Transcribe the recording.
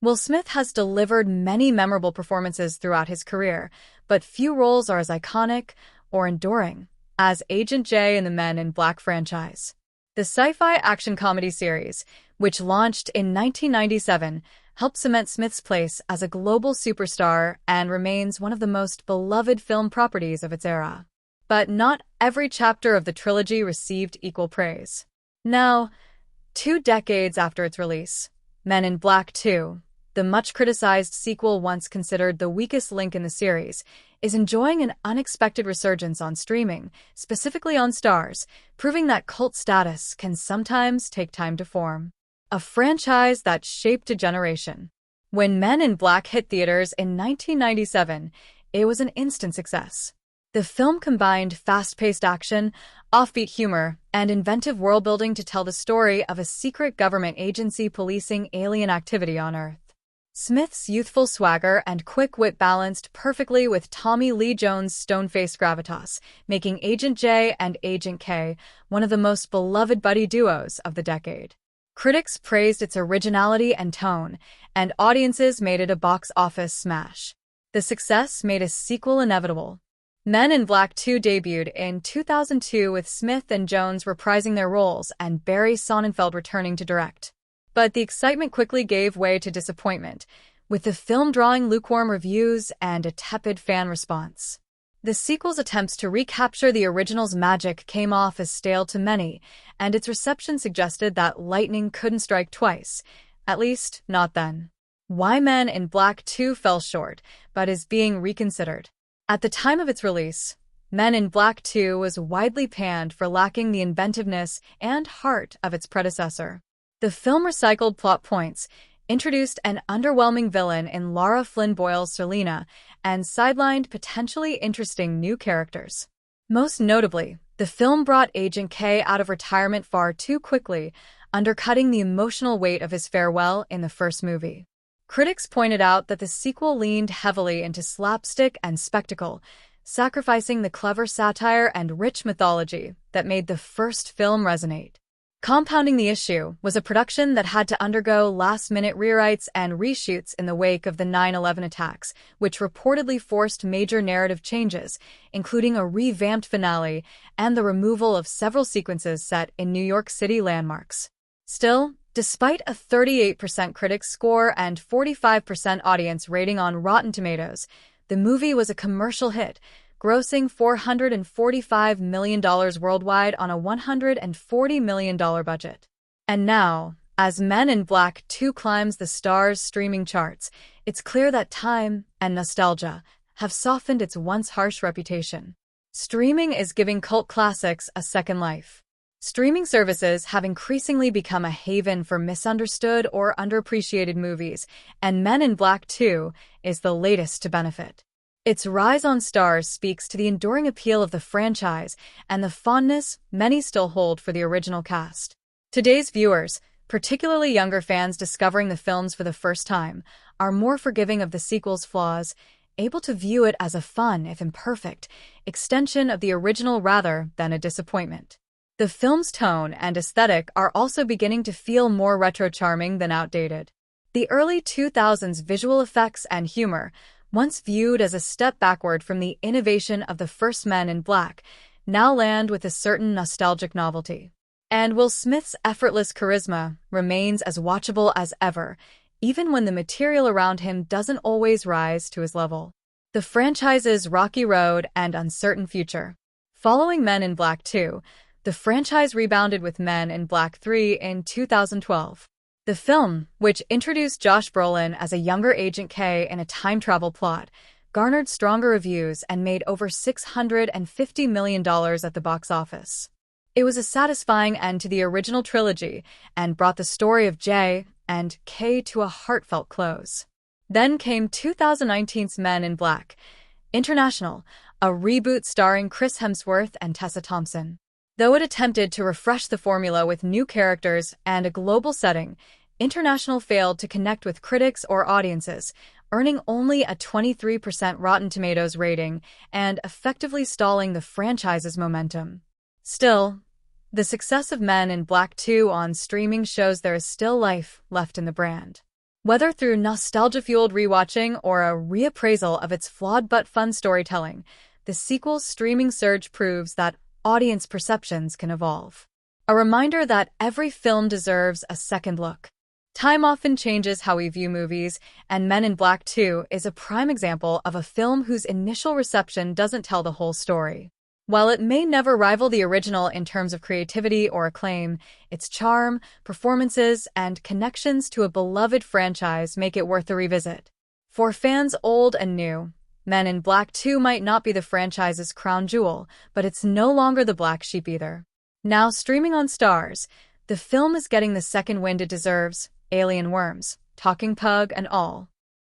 Will Smith has delivered many memorable performances throughout his career, but few roles are as iconic or enduring as Agent J in the Men in Black franchise. The sci-fi action comedy series, which launched in 1997, helped cement Smith's place as a global superstar and remains one of the most beloved film properties of its era. But not every chapter of the trilogy received equal praise. Now, 2 decades after its release, Men in Black 2, the much-criticized sequel once considered the weakest link in the series, is enjoying an unexpected resurgence on streaming, specifically on Starz, proving that cult status can sometimes take time to form. A franchise that shaped a generation. When Men in Black hit theaters in 1997, it was an instant success. The film combined fast-paced action, offbeat humor, and inventive world-building to tell the story of a secret government agency policing alien activity on Earth. Smith's youthful swagger and quick wit balanced perfectly with Tommy Lee Jones' stone-faced gravitas, making Agent J and Agent K one of the most beloved buddy duos of the decade. Critics praised its originality and tone, and audiences made it a box office smash. The success made a sequel inevitable. Men in Black 2 debuted in 2002 with Smith and Jones reprising their roles and Barry Sonnenfeld returning to direct. But the excitement quickly gave way to disappointment, with the film drawing lukewarm reviews and a tepid fan response. The sequel's attempts to recapture the original's magic came off as stale to many, and its reception suggested that lightning couldn't strike twice, at least not then. Why Men in Black 2 fell short, but is being reconsidered. At the time of its release, Men in Black 2 was widely panned for lacking the inventiveness and heart of its predecessor. The film recycled plot points, introduced an underwhelming villain in Lara Flynn Boyle's Selena, and sidelined potentially interesting new characters. Most notably, the film brought Agent K out of retirement far too quickly, undercutting the emotional weight of his farewell in the first movie. Critics pointed out that the sequel leaned heavily into slapstick and spectacle, sacrificing the clever satire and rich mythology that made the first film resonate. Compounding the issue was a production that had to undergo last-minute rewrites and reshoots in the wake of the 9/11 attacks, which reportedly forced major narrative changes, including a revamped finale and the removal of several sequences set in New York City landmarks. Still, despite a 38% critics score and 45% audience rating on Rotten Tomatoes, the movie was a commercial hit, grossing $445 million worldwide on a $140 million budget. And now, as Men in Black 2 climbs the Starz streaming charts, it's clear that time and nostalgia have softened its once harsh reputation. Streaming is giving cult classics a second life. Streaming services have increasingly become a haven for misunderstood or underappreciated movies, and Men in Black 2 is the latest to benefit. Its rise on Starz speaks to the enduring appeal of the franchise and the fondness many still hold for the original cast. Today's viewers, particularly younger fans discovering the films for the first time, are more forgiving of the sequel's flaws, able to view it as a fun, if imperfect, extension of the original rather than a disappointment. The film's tone and aesthetic are also beginning to feel more retro-charming than outdated. The early 2000s visual effects and humor, once viewed as a step backward from the innovation of the first Men in Black, now land with a certain nostalgic novelty. And Will Smith's effortless charisma remains as watchable as ever, even when the material around him doesn't always rise to his level. The franchise's rocky road and uncertain future. Following Men in Black 2, the franchise rebounded with Men in Black 3 in 2012. The film, which introduced Josh Brolin as a younger Agent K in a time travel plot, garnered stronger reviews and made over $650 million at the box office. It was a satisfying end to the original trilogy and brought the story of J and K to a heartfelt close. Then came 2019's Men in Black International, a reboot starring Chris Hemsworth and Tessa Thompson. Though it attempted to refresh the formula with new characters and a global setting, International failed to connect with critics or audiences, earning only a 23% Rotten Tomatoes rating and effectively stalling the franchise's momentum. Still, the success of Men in Black 2 on streaming shows there is still life left in the brand. Whether through nostalgia-fueled rewatching or a reappraisal of its flawed but fun storytelling, the sequel's streaming surge proves that audience perceptions can evolve. A reminder that every film deserves a second look. Time often changes how we view movies, and Men in Black 2 is a prime example of a film whose initial reception doesn't tell the whole story. While it may never rival the original in terms of creativity or acclaim, its charm, performances, and connections to a beloved franchise make it worth a revisit. For fans old and new, Men in Black 2 might not be the franchise's crown jewel, but it's no longer the black sheep either. Now streaming on Stars, the film is getting the second wind it deserves, alien worms, talking pug and all.